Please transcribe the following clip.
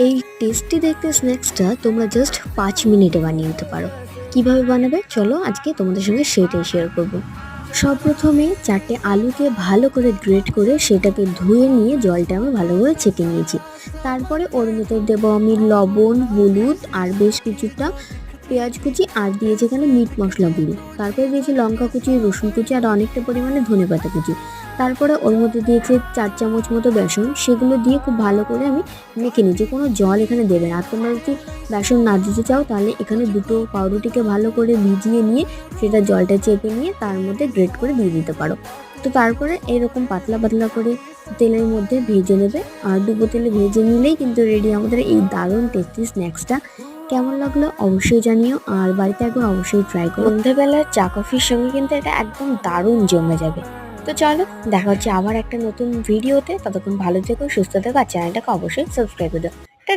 এই টেস্টি দেখতে স্ন্যাক্সটা তোমরা জাস্ট 5 মিনিটে বানিয়ে নিতে পারো। কিভাবে বানাবে চলো আজকে তোমাদের সঙ্গে সেটাই শেয়ার করব। সব প্রথমে 4টে আলুকে ভালো করে গ্রেট করে সেটাকে ধুয়ে নিয়ে জলটা আমি ভালো করে ছেঁকে নিয়েছি। তারপরে ওর ভেতর দেবো আমি লবণ, হলুদ আর বেশ কিছুটা পেঁয়াজ কুচি আর দিয়েছি এখানে মিট মশলা গুঁড়ো। তারপরে দিয়েছি লঙ্কা কুচি, রসুন কুচি আর অনেকটা পরিমাণে ধনেপাতা কুচি। তারপরে ওর মধ্যে দিয়েছি 4 চামচ মতো বেসন, সেগুলো দিয়ে খুব ভালো করে আমি মেখে নিয়েছি। কোনো জল এখানে দেবে না। আর তোমরা যদি বেসন না দিতে চাও তাহলে এখানে দুটো পাউরুটিকে ভালো করে ভিজিয়ে নিয়ে সেটা জলটা চেপে নিয়ে তার মধ্যে গ্রেট করে দিয়ে দিতে পারো। তো তারপরে এরকম পাতলা পাতলা করে তেলের মধ্যে ভেজে নেবে। আর ডুবো তেলে ভেজে নিলেই কিন্তু রেডি আমাদের এই দারুণ টেস্টি স্ন্যাক্সটা। কেমন লাগলো অবশ্যই জানিও, আর বাড়িতে একবার অবশ্যই ট্রাই করো। সন্ধ্যাবেলার চা কফির সঙ্গে কিন্তু এটা একদম দারুণ জমে যাবে। তো চলো দেখা হচ্ছে আবার একটা নতুন ভিডিওতে। ততক্ষণ ভালো থেকো, সুস্থ থেকো আর চ্যানেলটাকে অবশ্যই সাবস্ক্রাইব করে দাও।